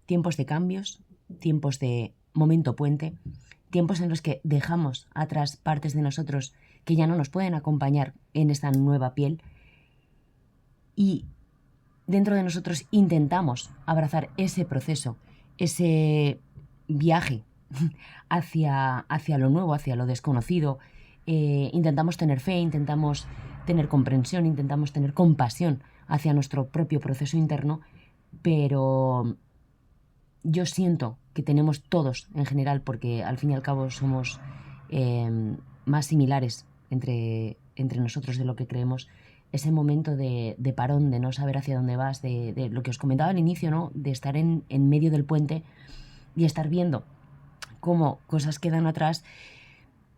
tiempos de cambios, tiempos de momento puente, tiempos en los que dejamos atrás partes de nosotros que ya no nos pueden acompañar en esta nueva piel y dentro de nosotros intentamos abrazar ese proceso, ese viaje hacia lo nuevo, hacia lo desconocido. Intentamos tener fe, intentamos tener comprensión, intentamos tener compasión hacia nuestro propio proceso interno, pero yo siento que tenemos todos en general, porque al fin y al cabo somos más similares entre nosotros de lo que creemos, ese momento de parón, de no saber hacia dónde vas, de lo que os comentaba al inicio, ¿no? De estar en medio del puente y estar viendo cómo cosas quedan atrás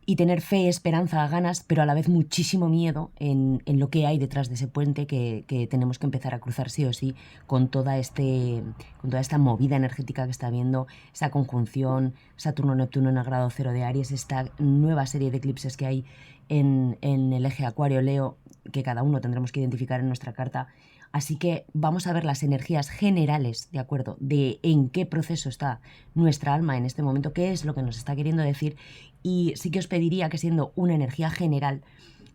y tener fe, esperanza, ganas, pero a la vez muchísimo miedo en lo que hay detrás de ese puente que tenemos que empezar a cruzar sí o sí con toda esta movida energética que está habiendo, esa conjunción Saturno-Neptuno en el grado 0 de Aries, esta nueva serie de eclipses que hay en el eje Acuario-Leo, que cada uno tendremos que identificar en nuestra carta. Así que vamos a ver las energías generales, ¿de acuerdo? De en qué proceso está nuestra alma en este momento, qué es lo que nos está queriendo decir. Y sí que os pediría que, siendo una energía general,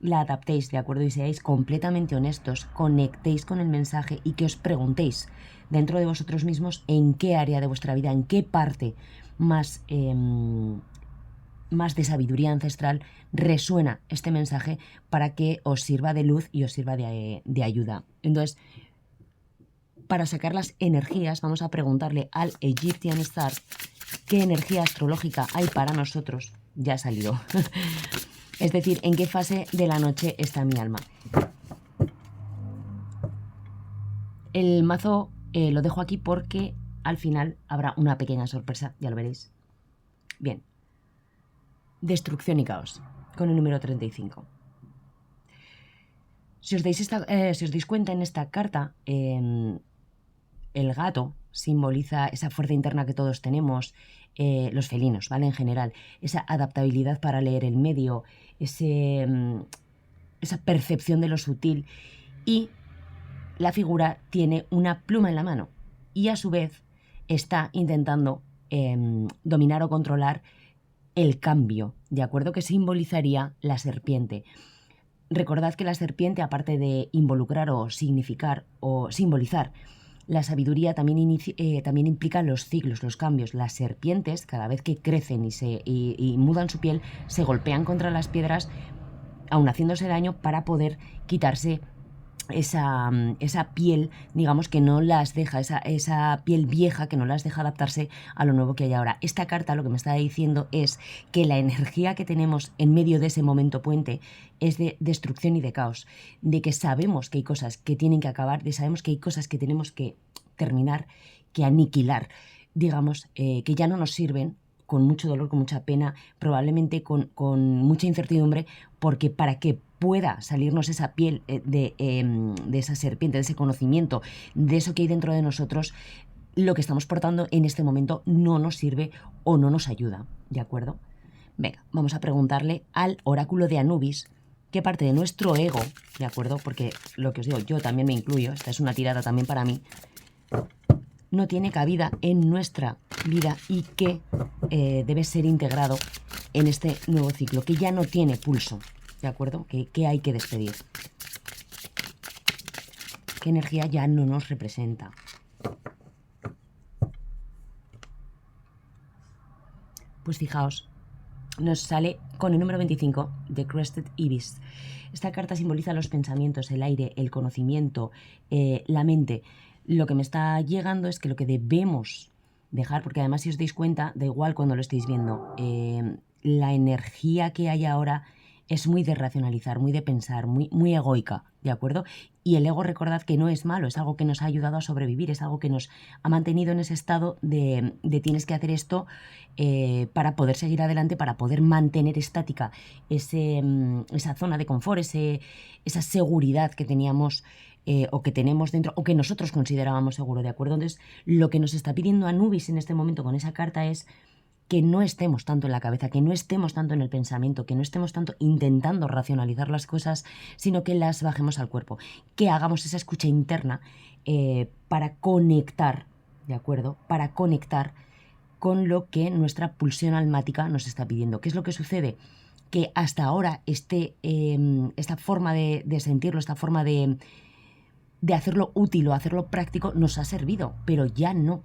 la adaptéis, ¿de acuerdo? Y seáis completamente honestos, conectéis con el mensaje y que os preguntéis dentro de vosotros mismos en qué área de vuestra vida, en qué parte más de sabiduría ancestral resuena este mensaje para que os sirva de luz y os sirva de ayuda. Entonces, para sacar las energías, vamos a preguntarle al Egyptian Star qué energía astrológica hay para nosotros. Ya ha salido. Es decir, en qué fase de la noche está mi alma. El mazo lo dejo aquí porque al final habrá una pequeña sorpresa, ya lo veréis. Bien. Destrucción y caos, con el número 35. Si os dais cuenta en esta carta, el gato simboliza esa fuerza interna que todos tenemos, los felinos, ¿vale? En general, esa adaptabilidad para leer el medio, esa percepción de lo sutil, y la figura tiene una pluma en la mano y a su vez está intentando dominar o controlar el cambio, ¿de acuerdo? Que simbolizaría la serpiente. Recordad que la serpiente, aparte de involucrar o significar o simbolizar la sabiduría, también implica los ciclos, los cambios. Las serpientes, cada vez que crecen y mudan su piel, se golpean contra las piedras, aun haciéndose daño, para poder quitarse esa piel, digamos, que no las deja, esa piel vieja que no las deja adaptarse a lo nuevo que hay ahora. Esta carta lo que me está diciendo es que la energía que tenemos en medio de ese momento puente es de destrucción y de caos, de que sabemos que hay cosas que tienen que acabar, de sabemos que hay cosas que tenemos que terminar, que aniquilar, digamos, que ya no nos sirven, con mucho dolor, con mucha pena, probablemente con mucha incertidumbre, porque para que pueda salirnos esa piel de esa serpiente, de ese conocimiento, de eso que hay dentro de nosotros, lo que estamos portando en este momento no nos sirve o no nos ayuda, ¿de acuerdo? Venga, vamos a preguntarle al oráculo de Anubis qué parte de nuestro ego, ¿de acuerdo? Porque lo que os digo, yo también me incluyo, esta es una tirada también para mí, no tiene cabida en nuestra vida y que debe ser integrado en este nuevo ciclo, que ya no tiene pulso, ¿de acuerdo? Que hay que despedir. ¿Qué energía ya no nos representa? Pues fijaos, nos sale con el número 25, The Crested Ibis. Esta carta simboliza los pensamientos, el aire, el conocimiento, la mente. Lo que me está llegando es que lo que debemos dejar, porque además, si os dais cuenta, da igual cuando lo estéis viendo, la energía que hay ahora es muy de racionalizar, muy de pensar, muy egoica, ¿de acuerdo? Y el ego, recordad que no es malo, es algo que nos ha ayudado a sobrevivir, es algo que nos ha mantenido en ese estado de tienes que hacer esto para poder seguir adelante, para poder mantener estática esa zona de confort, esa seguridad que teníamos o que tenemos dentro, o que nosotros considerábamos seguro, ¿de acuerdo? Entonces, lo que nos está pidiendo Anubis en este momento con esa carta es que no estemos tanto en la cabeza, que no estemos tanto en el pensamiento, que no estemos tanto intentando racionalizar las cosas, sino que las bajemos al cuerpo, que hagamos esa escucha interna para conectar ¿de acuerdo? Para conectar con lo que nuestra pulsión almática nos está pidiendo. ¿Qué es lo que sucede? Que hasta ahora esta forma de sentirlo, esta forma de hacerlo útil o hacerlo práctico nos ha servido, pero ya no,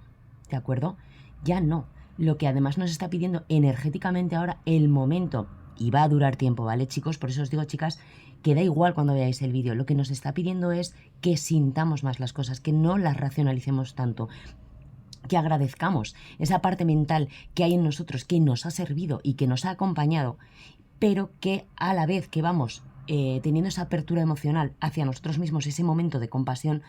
¿de acuerdo? Ya no. Lo que además nos está pidiendo energéticamente ahora el momento, y va a durar tiempo, ¿vale, chicos? Por eso os digo, chicas, que da igual cuando veáis el vídeo, lo que nos está pidiendo es que sintamos más las cosas, que no las racionalicemos tanto, que agradezcamos esa parte mental que hay en nosotros, que nos ha servido y que nos ha acompañado, pero que a la vez que vamos teniendo esa apertura emocional hacia nosotros mismos, ese momento de compasión,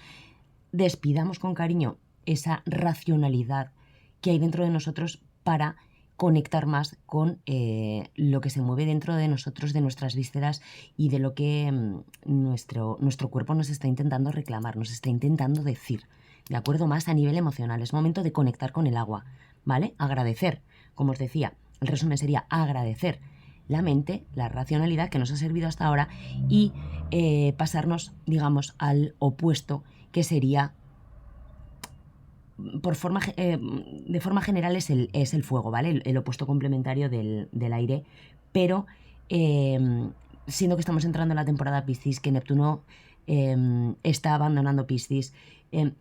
despidamos con cariño esa racionalidad que hay dentro de nosotros para conectar más con lo que se mueve dentro de nosotros, de nuestras vísceras y de lo que nuestro cuerpo nos está intentando reclamar, nos está intentando decir, ¿de acuerdo? Más a nivel emocional. Es momento de conectar con el agua, ¿vale? Agradecer, como os decía, el resumen sería agradecer la mente, la racionalidad que nos ha servido hasta ahora y pasarnos, digamos, al opuesto, que sería de forma general es el fuego, ¿vale? El opuesto complementario del aire, pero siendo que estamos entrando en la temporada Piscis, que Neptuno está abandonando Piscis,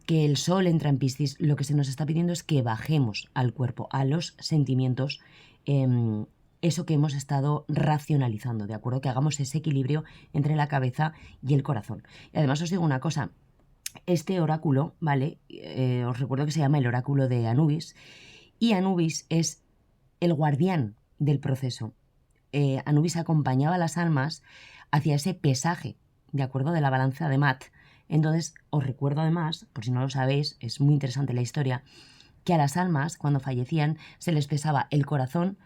que el Sol entra en Piscis, lo que se nos está pidiendo es que bajemos al cuerpo, a los sentimientos, eso que hemos estado racionalizando, ¿de acuerdo? Que hagamos ese equilibrio entre la cabeza y el corazón. Y además os digo una cosa, este oráculo, ¿vale? Os recuerdo que se llama el oráculo de Anubis, y Anubis es el guardián del proceso. Anubis acompañaba a las almas hacia ese pesaje, ¿de acuerdo? De la balanza de Mat. Entonces, os recuerdo además, por si no lo sabéis, es muy interesante la historia, que a las almas, cuando fallecían, se les pesaba el corazón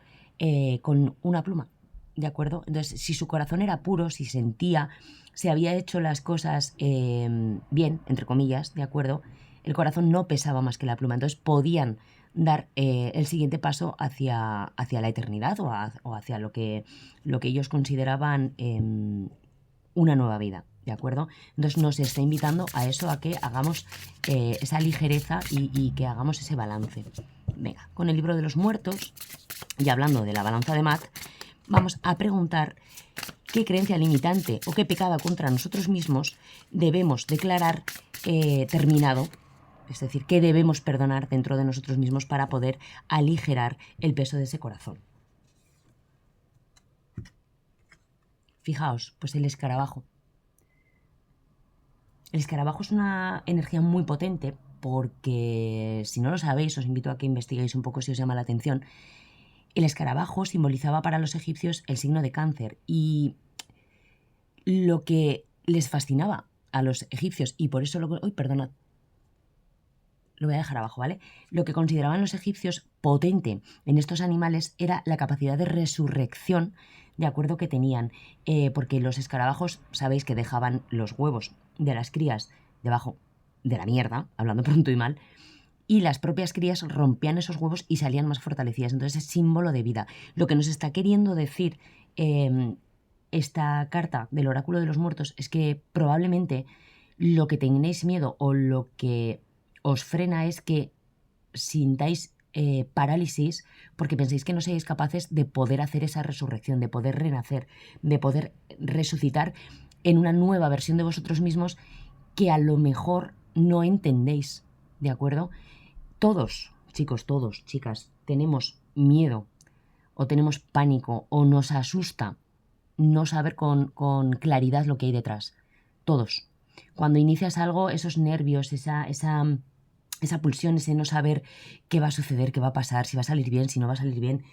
con una pluma, ¿de acuerdo? Entonces, si su corazón era puro, si sentía, se había hecho las cosas bien, entre comillas, ¿de acuerdo? El corazón no pesaba más que la pluma, entonces podían dar el siguiente paso hacia la eternidad o hacia lo que ellos consideraban una nueva vida, ¿de acuerdo? Entonces nos está invitando a eso, a que hagamos esa ligereza y que hagamos ese balance. Venga, con el libro de los muertos, y hablando de la balanza de Mat, vamos a preguntar qué creencia limitante o qué pecado contra nosotros mismos debemos declarar terminado, es decir, qué debemos perdonar dentro de nosotros mismos para poder aligerar el peso de ese corazón. Fijaos, pues el escarabajo. El escarabajo es una energía muy potente porque, si no lo sabéis, os invito a que investiguéis un poco si os llama la atención. El escarabajo simbolizaba para los egipcios el signo de Cáncer, y lo que les fascinaba a los egipcios, y por eso uy, perdonad, lo voy a dejar abajo, ¿vale? Lo que consideraban los egipcios potente en estos animales era la capacidad de resurrección, de acuerdo, que tenían, porque los escarabajos, sabéis que dejaban los huevos de las crías debajo de la mierda, hablando pronto y mal, y las propias crías rompían esos huevos y salían más fortalecidas. Entonces es símbolo de vida. Lo que nos está queriendo decir esta carta del oráculo de los muertos es que probablemente lo que tenéis miedo o lo que os frena es que sintáis parálisis porque penséis que no seáis capaces de poder hacer esa resurrección, de poder renacer, de poder resucitar en una nueva versión de vosotros mismos que a lo mejor no entendéis, ¿de acuerdo? Todos, chicos, todos, chicas, tenemos miedo o tenemos pánico o nos asusta no saber con claridad lo que hay detrás. Todos. Cuando inicias algo, esos nervios, esa pulsión, ese no saber qué va a suceder, qué va a pasar, si va a salir bien, si no va a salir bien.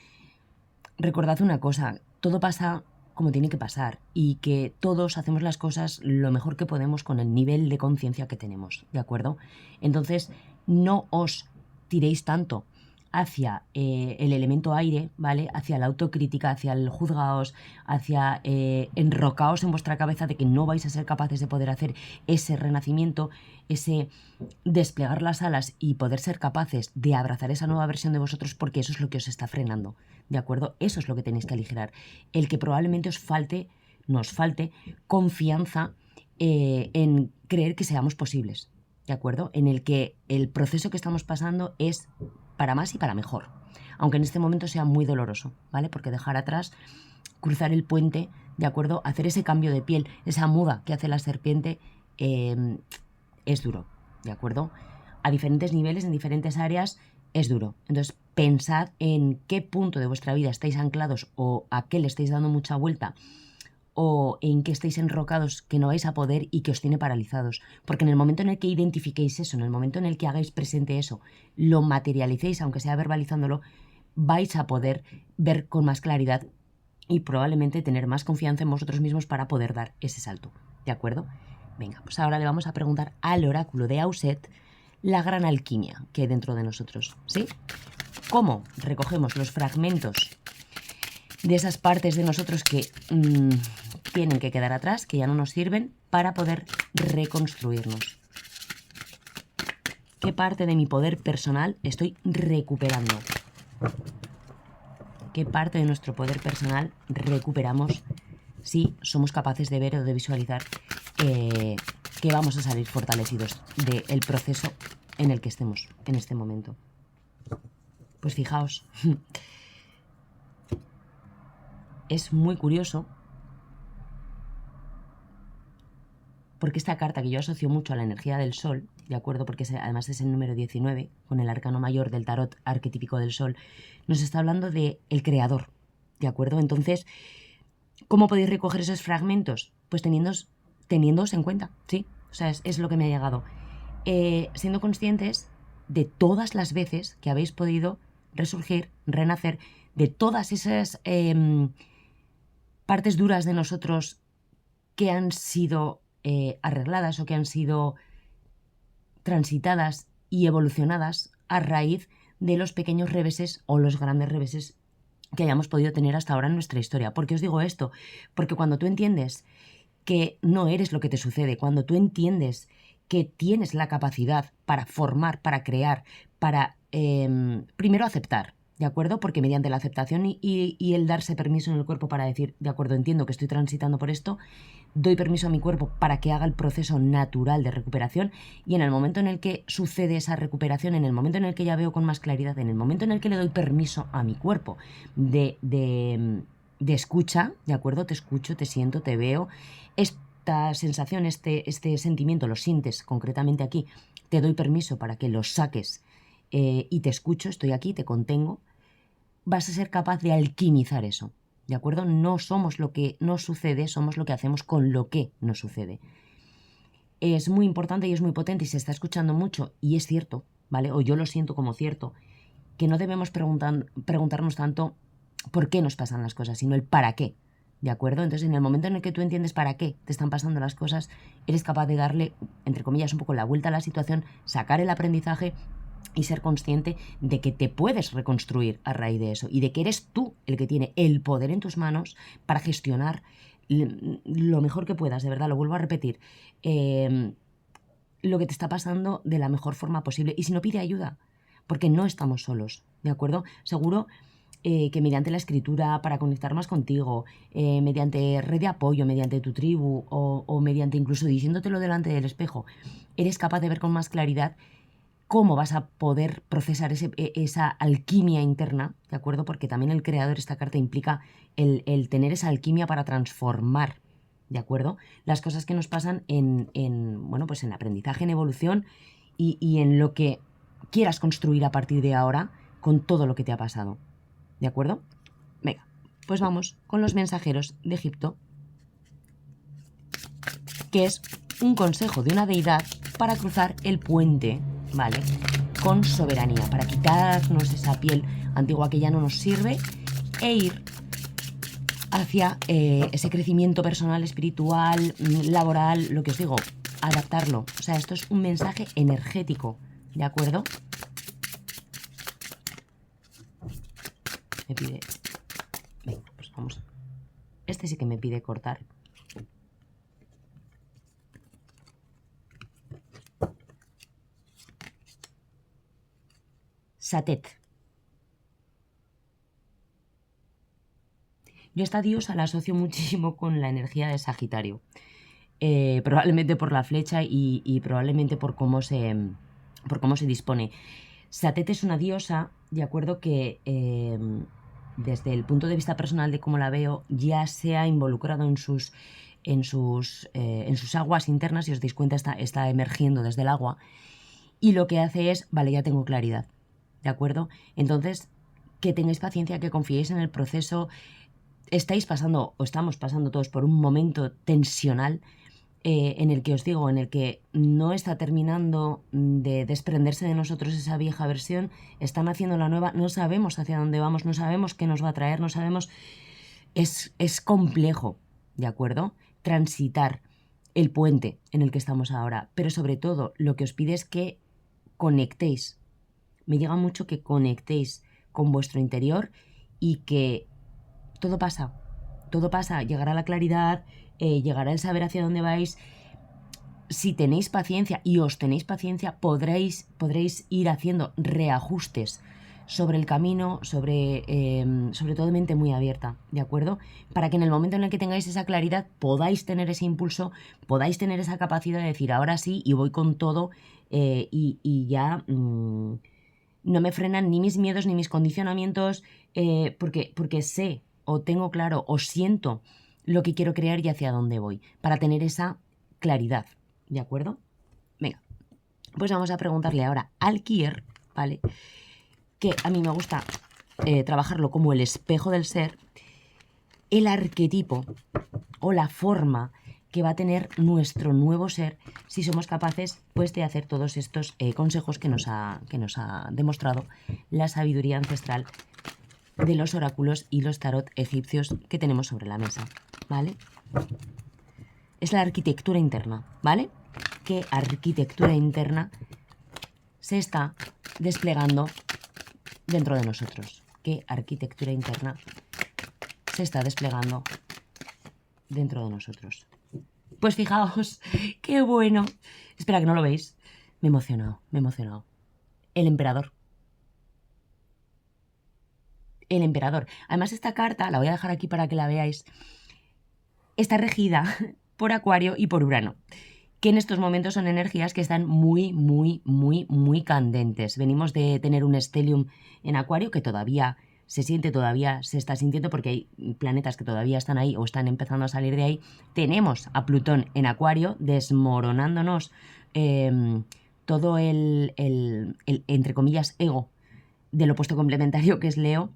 Recordad una cosa, todo pasa como tiene que pasar y que todos hacemos las cosas lo mejor que podemos con el nivel de conciencia que tenemos, ¿de acuerdo? Entonces, no os tiréis tanto hacia el elemento aire, ¿vale? Hacia la autocrítica, hacia el juzgaos, hacia enrocaos en vuestra cabeza de que no vais a ser capaces de poder hacer ese renacimiento, ese desplegar las alas y poder ser capaces de abrazar esa nueva versión de vosotros, porque eso es lo que os está frenando, ¿de acuerdo? Eso es lo que tenéis que aligerar. El que probablemente nos falte confianza en creer que seamos posibles, ¿de acuerdo? En el que el proceso que estamos pasando es para más y para mejor, aunque en este momento sea muy doloroso, ¿vale? Porque dejar atrás, cruzar el puente, ¿de acuerdo? Hacer ese cambio de piel, esa muda que hace la serpiente, es duro, ¿de acuerdo? A diferentes niveles, en diferentes áreas, es duro. Entonces, pensad en qué punto de vuestra vida estáis anclados o a qué le estáis dando mucha vuelta o en qué estáis enrocados que no vais a poder y que os tiene paralizados. Porque en el momento en el que identifiquéis eso, en el momento en el que hagáis presente eso, lo materialicéis, aunque sea verbalizándolo, vais a poder ver con más claridad y probablemente tener más confianza en vosotros mismos para poder dar ese salto. ¿De acuerdo? Venga, pues ahora le vamos a preguntar al oráculo de Auset la gran alquimia que hay dentro de nosotros. ¿Sí? ¿Cómo recogemos los fragmentos de esas partes de nosotros que tienen que quedar atrás, que ya no nos sirven, para poder reconstruirnos? ¿Qué parte de mi poder personal estoy recuperando? ¿Qué parte de nuestro poder personal recuperamos si somos capaces de ver o de visualizar que vamos a salir fortalecidos del proceso en el que estemos en este momento? Pues fijaos, es muy curioso porque esta carta, que yo asocio mucho a la energía del sol, ¿de acuerdo? Porque además es el número 19, con el arcano mayor del tarot arquetípico del sol, nos está hablando de el creador, ¿de acuerdo? Entonces, ¿cómo podéis recoger esos fragmentos? Pues teniéndoos en cuenta, ¿sí? O sea, es lo que me ha llegado. Siendo conscientes de todas las veces que habéis podido resurgir, renacer, de todas esas partes duras de nosotros que han sido arregladas o que han sido transitadas y evolucionadas a raíz de los pequeños reveses o los grandes reveses que hayamos podido tener hasta ahora en nuestra historia. ¿Por qué os digo esto? Porque cuando tú entiendes que no eres lo que te sucede, cuando tú entiendes que tienes la capacidad para formar, para crear, para primero aceptar, ¿de acuerdo? Porque mediante la aceptación y el darse permiso en el cuerpo para decir, de acuerdo, entiendo que estoy transitando por esto, doy permiso a mi cuerpo para que haga el proceso natural de recuperación, y en el momento en el que sucede esa recuperación, en el momento en el que ya veo con más claridad, en el momento en el que le doy permiso a mi cuerpo de escucha, ¿de acuerdo? Te escucho, te siento, te veo. Esta sensación, este sentimiento lo sientes concretamente aquí, te doy permiso para que lo saques y te escucho, estoy aquí, te contengo. Vas a ser capaz de alquimizar eso, ¿de acuerdo? No somos lo que nos sucede, somos lo que hacemos con lo que nos sucede. Es muy importante y es muy potente y se está escuchando mucho, y es cierto, ¿vale? O yo lo siento como cierto, que no debemos preguntarnos tanto por qué nos pasan las cosas, sino el para qué, ¿de acuerdo? Entonces, en el momento en el que tú entiendes para qué te están pasando las cosas, eres capaz de darle, entre comillas, un poco la vuelta a la situación, sacar el aprendizaje y ser consciente de que te puedes reconstruir a raíz de eso y de que eres tú el que tiene el poder en tus manos para gestionar lo mejor que puedas, de verdad, lo vuelvo a repetir, lo que te está pasando de la mejor forma posible. Y si no, pide ayuda, porque no estamos solos, ¿de acuerdo? Seguro que mediante la escritura para conectar más contigo, mediante red de apoyo, mediante tu tribu o mediante incluso diciéndotelo delante del espejo, eres capaz de ver con más claridad cómo vas a poder procesar esa alquimia interna, ¿de acuerdo? Porque también el creador, esta carta implica el tener esa alquimia para transformar, ¿de acuerdo? Las cosas que nos pasan bueno, pues en aprendizaje, en evolución y en lo que quieras construir a partir de ahora con todo lo que te ha pasado, ¿de acuerdo? Venga, pues vamos con los mensajeros de Egipto, que es un consejo de una deidad para cruzar el puente, ¿vale? Con soberanía, para quitarnos esa piel antigua que ya no nos sirve e ir hacia ese crecimiento personal, espiritual, laboral, lo que os digo, adaptarlo. O sea, esto es un mensaje energético, ¿de acuerdo? Me pide... Venga, pues vamos. Este sí que me pide cortar. Satet. Yo esta diosa la asocio muchísimo con la energía de Sagitario. probablemente por la flecha y probablemente por cómo se dispone. Satet es una diosa, de acuerdo, que desde el punto de vista personal de cómo la veo, ya se ha involucrado en sus aguas internas. Si os dais cuenta, está emergiendo desde el agua, y lo que hace es, vale, ya tengo claridad, ¿de acuerdo? Entonces, que tengáis paciencia, que confiéis en el proceso. Estáis pasando, o estamos pasando todos, por un momento tensional, en el que os digo, en el que no está terminando de desprenderse de nosotros esa vieja versión, están haciendo la nueva, no sabemos hacia dónde vamos, no sabemos qué nos va a traer, no sabemos. Es complejo, ¿de acuerdo? Transitar el puente en el que estamos ahora, pero sobre todo lo que os pide es que conectéis. Me llega mucho que conectéis con vuestro interior y que todo pasa, llegará la claridad, llegará el saber hacia dónde vais. Si tenéis paciencia y os tenéis paciencia, podréis ir haciendo reajustes sobre el camino, sobre todo de mente muy abierta, ¿de acuerdo? Para que en el momento en el que tengáis esa claridad podáis tener ese impulso, podáis tener esa capacidad de decir ahora sí y voy con todo, y ya no me frenan ni mis miedos ni mis condicionamientos, porque sé o tengo claro o siento lo que quiero crear y hacia dónde voy, para tener esa claridad, ¿de acuerdo? Venga, pues vamos a preguntarle ahora al Kier, ¿vale? Que a mí me gusta trabajarlo como el espejo del ser, el arquetipo o la forma que va a tener nuestro nuevo ser si somos capaces, pues, de hacer todos estos consejos que nos ha demostrado la sabiduría ancestral de los oráculos y los tarot egipcios que tenemos sobre la mesa, ¿vale? Es la arquitectura interna, ¿vale? ¿Qué arquitectura interna se está desplegando dentro de nosotros? ¿Qué arquitectura interna se está desplegando dentro de nosotros? Pues fijaos, qué bueno. Espera, que no lo veis. Me he emocionado. El emperador. El emperador. Además, esta carta, la voy a dejar aquí para que la veáis, está regida por Acuario y por Urano, que en estos momentos son energías que están muy, muy, muy, muy candentes. Venimos de tener un stellium en Acuario que todavía se siente, todavía se está sintiendo, porque hay planetas que todavía están ahí o están empezando a salir de ahí. Tenemos a Plutón en Acuario desmoronándonos todo el, entre comillas, ego del opuesto complementario que es Leo.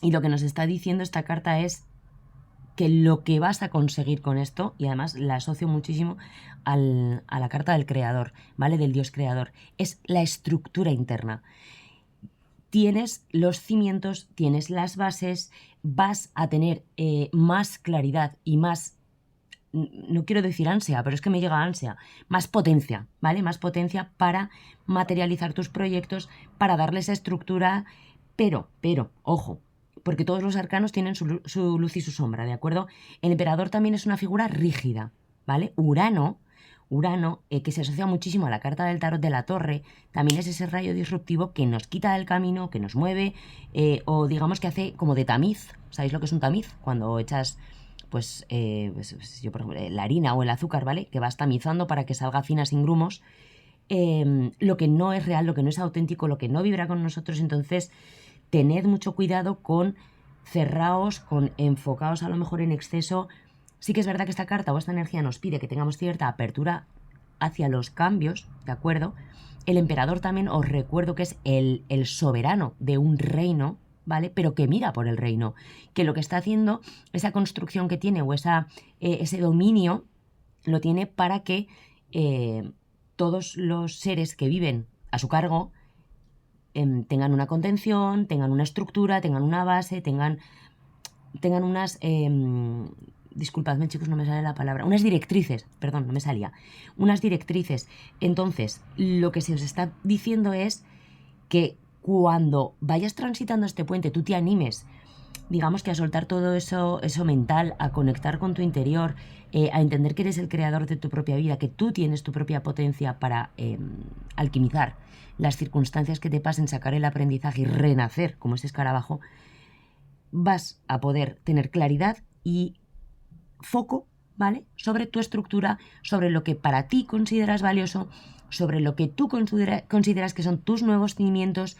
Y lo que nos está diciendo esta carta es que lo que vas a conseguir con esto, y además la asocio muchísimo a la carta del creador, ¿vale? Del dios creador, es la estructura interna. Tienes los cimientos, tienes las bases, vas a tener más claridad y más, no quiero decir ansia, pero es que me llega ansia, más potencia, ¿vale? Más potencia para materializar tus proyectos, para darles estructura, pero, ojo, porque todos los arcanos tienen su luz y su sombra, ¿de acuerdo? El emperador también es una figura rígida, ¿vale? Urano, que se asocia muchísimo a la carta del tarot de la torre, también es ese rayo disruptivo que nos quita del camino, que nos mueve, o digamos que hace como de tamiz. ¿Sabéis lo que es un tamiz? Cuando echas, pues yo por ejemplo, la harina o el azúcar, ¿vale? Que vas tamizando para que salga fina sin grumos. Lo que no es real, lo que no es auténtico, lo que no vibra con nosotros. Entonces, tened mucho cuidado con cerraos, con enfocaos a lo mejor en exceso. Sí que es verdad que esta carta o esta energía nos pide que tengamos cierta apertura hacia los cambios, ¿de acuerdo? El emperador también os recuerdo que es el soberano de un reino, ¿vale? Pero que mira por el reino, que lo que está haciendo, esa construcción que tiene o ese dominio, lo tiene para que todos los seres que viven a su cargo tengan una contención, tengan una estructura, tengan una base, tengan unas... disculpadme, chicos, no me sale la palabra. Unas directrices, perdón, no me salía. Unas directrices. Entonces, lo que se os está diciendo es que cuando vayas transitando este puente, tú te animes, digamos que a soltar todo eso mental, a conectar con tu interior, a entender que eres el creador de tu propia vida, que tú tienes tu propia potencia para alquimizar las circunstancias que te pasen, sacar el aprendizaje y renacer como ese escarabajo. Vas a poder tener claridad y foco ¿vale? Sobre tu estructura, sobre lo que para ti consideras valioso, sobre lo que tú consideras que son tus nuevos cimientos,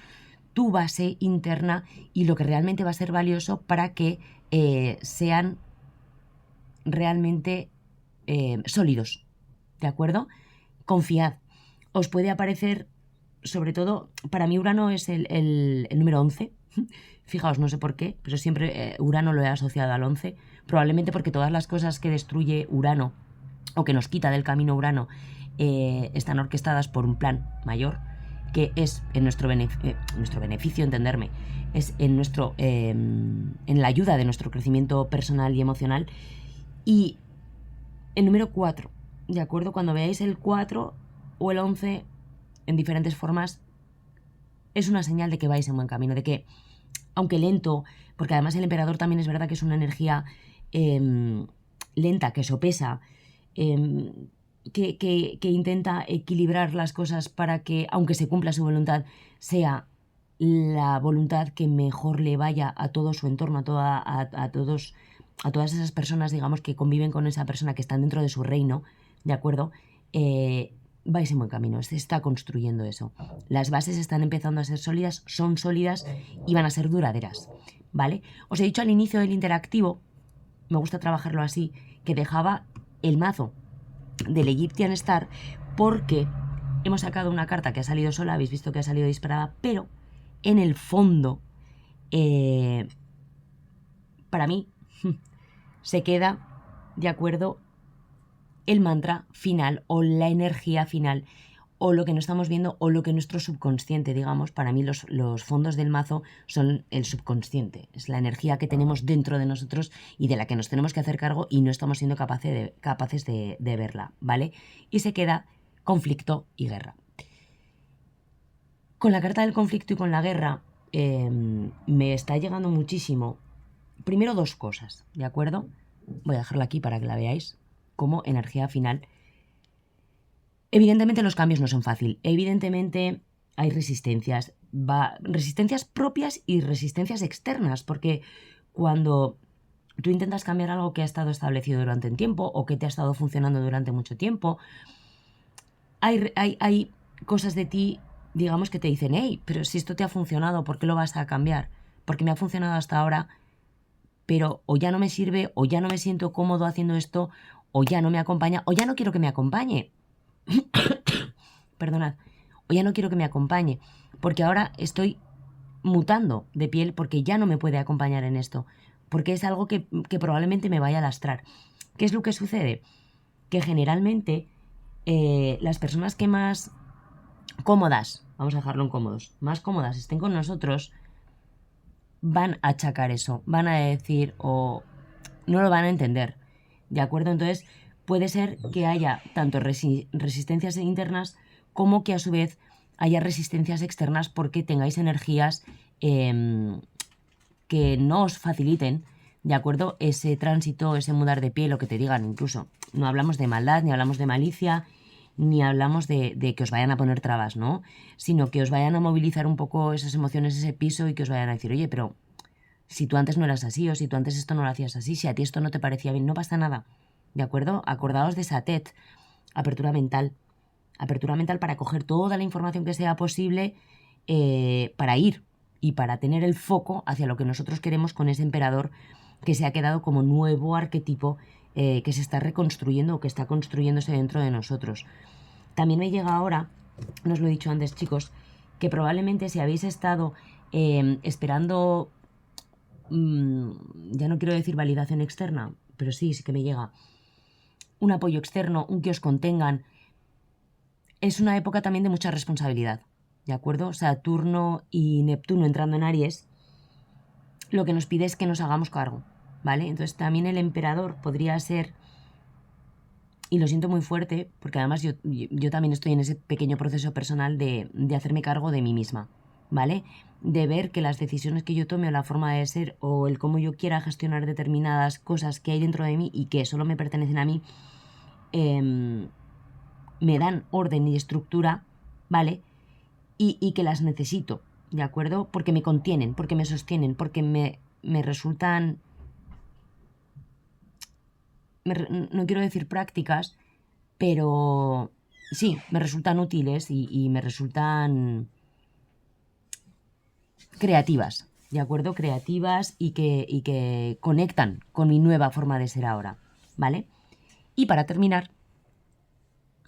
tu base interna y lo que realmente va a ser valioso para que sean realmente sólidos, ¿de acuerdo? Confiad. Os puede aparecer, sobre todo, para mí Urano es el número 11. Fijaos, no sé por qué, pero siempre Urano lo he asociado al 11. Probablemente porque todas las cosas que destruye Urano o que nos quita del camino Urano están orquestadas por un plan mayor que es en nuestro beneficio, entenderme, es en la ayuda de nuestro crecimiento personal y emocional. Y el número 4, ¿de acuerdo? Cuando veáis el 4 o el 11 en diferentes formas, es una señal de que vais en buen camino, de que, aunque lento, porque además el emperador también es verdad que es una energía lenta, que sopesa, que intenta equilibrar las cosas para que, aunque se cumpla su voluntad, sea la voluntad que mejor le vaya a todo su entorno, a todas esas personas, digamos, que conviven con esa persona, que están dentro de su reino, ¿de acuerdo? Vais en buen camino, se está construyendo eso. Las bases están empezando a ser sólidas, son sólidas y van a ser duraderas, ¿vale? Os he dicho al inicio del interactivo, me gusta trabajarlo así, que dejaba el mazo del Egyptian Star porque hemos sacado una carta que ha salido sola, habéis visto que ha salido disparada, pero en el fondo, para mí, se queda de acuerdo el mantra final o la energía final o lo que no estamos viendo o lo que nuestro subconsciente, digamos, para mí los fondos del mazo son el subconsciente, es la energía que tenemos dentro de nosotros y de la que nos tenemos que hacer cargo y no estamos siendo capaces de verla, ¿vale? Y se queda conflicto y guerra. Con la carta del conflicto y con la guerra me está llegando muchísimo, primero dos cosas, ¿de acuerdo? Voy a dejarla aquí para que la veáis como energía final. Evidentemente los cambios no son fáciles, evidentemente hay resistencias, resistencias propias y resistencias externas, porque cuando tú intentas cambiar algo que ha estado establecido durante un tiempo o que te ha estado funcionando durante mucho tiempo, hay cosas de ti, digamos, que te dicen, hey, pero si esto te ha funcionado, ¿por qué lo vas a cambiar? Porque me ha funcionado hasta ahora, pero o ya no me sirve, o ya no me siento cómodo haciendo esto, o ya no me acompaña, o ya no quiero que me acompañe. Perdonad, o ya no quiero que me acompañe, porque ahora estoy mutando de piel porque ya no me puede acompañar en esto, porque es algo que probablemente me vaya a lastrar. ¿Qué es lo que sucede? Que generalmente las personas que más cómodas, vamos a dejarlo en cómodos, más cómodas estén con nosotros, van a achacar eso, van a decir o no lo van a entender, ¿de acuerdo? Entonces puede ser que haya tanto resistencias internas como que a su vez haya resistencias externas porque tengáis energías que no os faciliten, ¿de acuerdo? Ese tránsito, ese mudar de pie, lo que te digan incluso. No hablamos de maldad, ni hablamos de malicia, ni hablamos de que os vayan a poner trabas, ¿no? Sino que os vayan a movilizar un poco esas emociones, ese piso y que os vayan a decir, oye, pero si tú antes no eras así o si tú antes esto no lo hacías así, si a ti esto no te parecía bien, no pasa nada, ¿de acuerdo? Acordaos de esa TED, apertura mental para coger toda la información que sea posible para ir y para tener el foco hacia lo que nosotros queremos con ese emperador que se ha quedado como nuevo arquetipo que se está reconstruyendo o que está construyéndose dentro de nosotros. También me llega ahora, no os lo he dicho antes, chicos, que probablemente si habéis estado esperando, ya no quiero decir validación externa, pero sí que me llega un apoyo externo, un que os contengan, es una época también de mucha responsabilidad, ¿de acuerdo? Saturno y Neptuno entrando en Aries, lo que nos pide es que nos hagamos cargo, ¿vale? Entonces también el emperador podría ser, y lo siento muy fuerte, porque además yo también estoy en ese pequeño proceso personal de hacerme cargo de mí misma, ¿vale? De ver que las decisiones que yo tome o la forma de ser o el cómo yo quiera gestionar determinadas cosas que hay dentro de mí y que solo me pertenecen a mí, me dan orden y estructura, ¿vale? Y que las necesito, ¿de acuerdo? Porque me contienen, porque me sostienen, porque me resultan no quiero decir prácticas, pero sí, me resultan útiles y me resultan creativas, ¿de acuerdo? Creativas y que conectan con mi nueva forma de ser ahora, ¿vale? Y para terminar,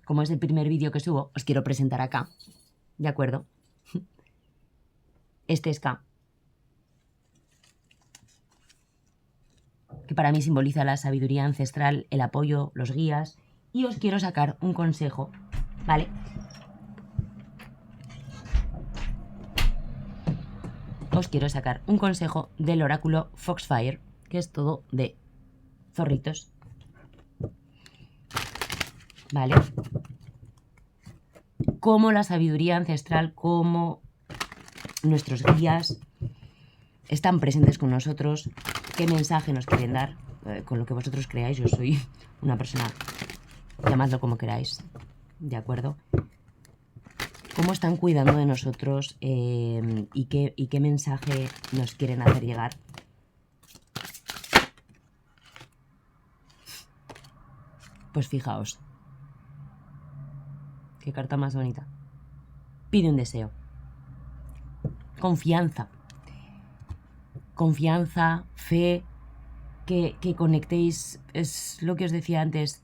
como es el primer vídeo que subo, os quiero presentar acá, ¿de acuerdo? Este es K, que para mí simboliza la sabiduría ancestral, el apoyo, los guías, y os quiero sacar un consejo, ¿vale? Os quiero sacar un consejo del oráculo Foxfire, que es todo de zorritos, ¿vale? Como la sabiduría ancestral, como nuestros guías están presentes con nosotros, qué mensaje nos quieren dar, con lo que vosotros creáis. Yo soy una persona, llamadlo como queráis, ¿de acuerdo? Cómo están cuidando de nosotros y qué mensaje nos quieren hacer llegar. Pues fijaos, qué carta más bonita. Pide un deseo. Confianza. Confianza, fe, que conectéis, es lo que os decía antes,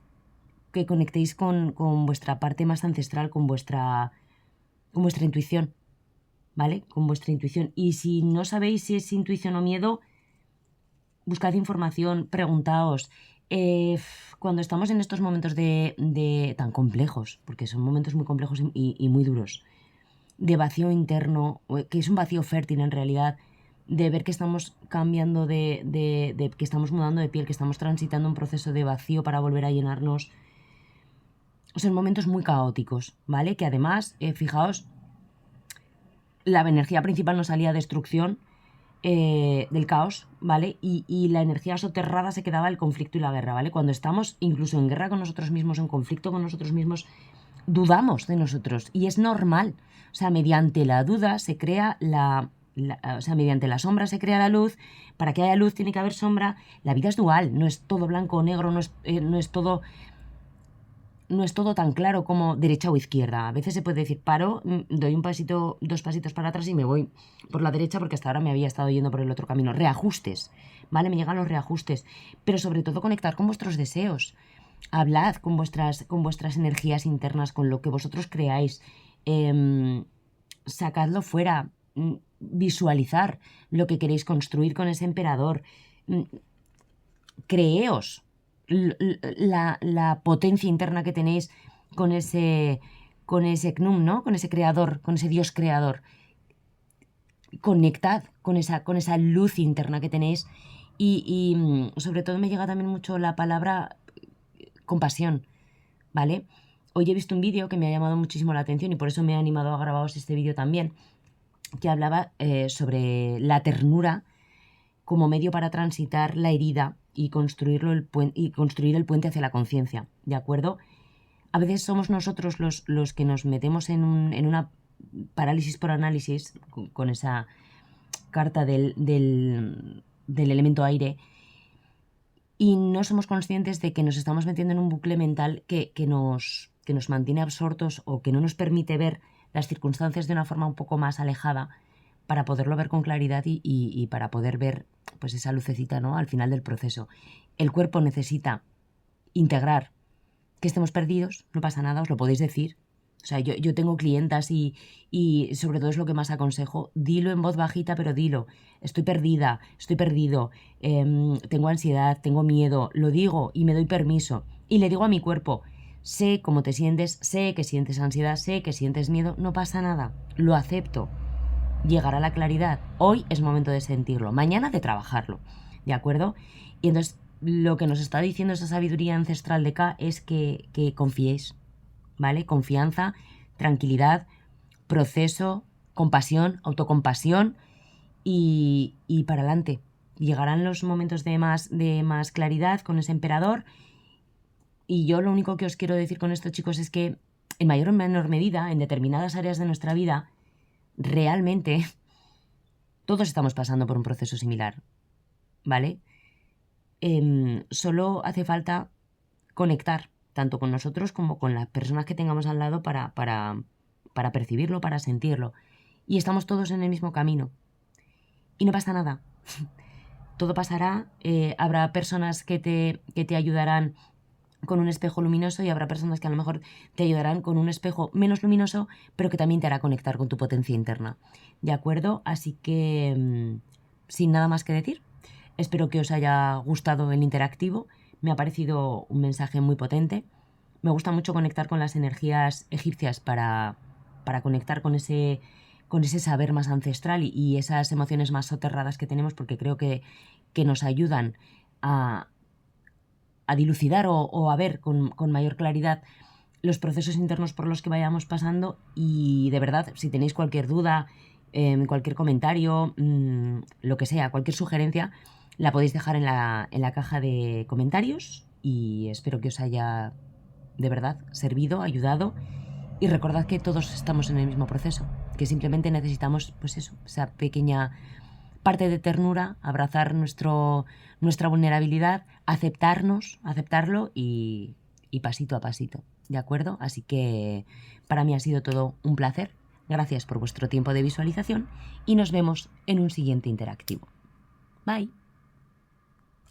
que conectéis con vuestra parte más ancestral, con vuestra intuición, ¿vale? Con vuestra intuición. Y si no sabéis si es intuición o miedo, buscad información, preguntaos. Cuando estamos en estos momentos de tan complejos, porque son momentos muy complejos y muy duros, de vacío interno, que es un vacío fértil en realidad, de ver que estamos cambiando de que estamos mudando de piel, que estamos transitando un proceso de vacío para volver a llenarnos. Son momentos muy caóticos, ¿vale? Que además, fijaos, la energía principal nos salía destrucción, del caos, ¿vale? Y la energía soterrada se quedaba el conflicto y la guerra, ¿vale? Cuando estamos incluso en guerra con nosotros mismos, en conflicto con nosotros mismos, dudamos de nosotros y es normal. O sea, mediante la duda se crea o sea, mediante la sombra se crea la luz. Para que haya luz tiene que haber sombra. La vida es dual, no es todo blanco o negro, no es todo tan claro como derecha o izquierda. A veces se puede decir, paro, doy un pasito, 2 pasitos para atrás y me voy por la derecha porque hasta ahora me había estado yendo por el otro camino. Reajustes, ¿vale? Me llegan los reajustes. Pero sobre todo conectar con vuestros deseos. Hablad con vuestras energías internas, con lo que vosotros creáis. Sacadlo fuera. Visualizar lo que queréis construir con ese emperador. Creeos la potencia interna que tenéis con ese Knum, ¿no? Con ese creador, con ese Dios creador. Conectad con esa luz interna que tenéis y sobre todo me llega también mucho la palabra compasión, ¿vale? Hoy he visto un vídeo que me ha llamado muchísimo la atención y por eso me he animado a grabaros este vídeo también, que hablaba sobre la ternura como medio para transitar la herida y construir el puente hacia la conciencia, ¿de acuerdo? A veces somos nosotros los que nos metemos en una parálisis por análisis con esa carta del elemento aire y no somos conscientes de que nos estamos metiendo en un bucle mental que nos mantiene absortos o que no nos permite ver las circunstancias de una forma un poco más alejada para poderlo ver con claridad y para poder ver pues esa lucecita, ¿no? Al final del proceso. El cuerpo necesita integrar que estemos perdidos, no pasa nada, os lo podéis decir. O sea, yo tengo clientas y sobre todo es lo que más aconsejo, dilo en voz bajita, pero dilo. Estoy perdida, estoy perdido, tengo ansiedad, tengo miedo, lo digo y me doy permiso. Y le digo a mi cuerpo, sé cómo te sientes, sé que sientes ansiedad, sé que sientes miedo, no pasa nada, lo acepto. Llegará la claridad. Hoy es momento de sentirlo, mañana de trabajarlo, ¿de acuerdo? Y entonces lo que nos está diciendo esa sabiduría ancestral de K es que confiéis, ¿vale? Confianza, tranquilidad, proceso, compasión, autocompasión y para adelante. Llegarán los momentos de más claridad con ese emperador y yo lo único que os quiero decir con esto, chicos, es que en mayor o menor medida, en determinadas áreas de nuestra vida, realmente todos estamos pasando por un proceso similar, ¿vale? Solo hace falta conectar tanto con nosotros como con las personas que tengamos al lado para percibirlo, para sentirlo. Y estamos todos en el mismo camino. Y no pasa nada. Todo pasará, habrá personas que te ayudarán con un espejo luminoso y habrá personas que a lo mejor te ayudarán con un espejo menos luminoso, pero que también te hará conectar con tu potencia interna. ¿De acuerdo? Así que, sin nada más que decir, espero que os haya gustado el interactivo. Me ha parecido un mensaje muy potente. Me gusta mucho conectar con las energías egipcias para conectar con ese saber más ancestral y esas emociones más soterradas que tenemos, porque creo que nos ayudan a dilucidar o a ver con mayor claridad los procesos internos por los que vayamos pasando. Y de verdad, si tenéis cualquier duda, cualquier comentario, lo que sea, cualquier sugerencia, la podéis dejar en la caja de comentarios y espero que os haya de verdad servido, ayudado. Y recordad que todos estamos en el mismo proceso, que simplemente necesitamos, pues eso, esa pequeña parte de ternura, abrazar nuestra vulnerabilidad, aceptarlo y pasito a pasito, ¿de acuerdo? Así que para mí ha sido todo un placer. Gracias por vuestro tiempo de visualización y nos vemos en un siguiente interactivo. Bye.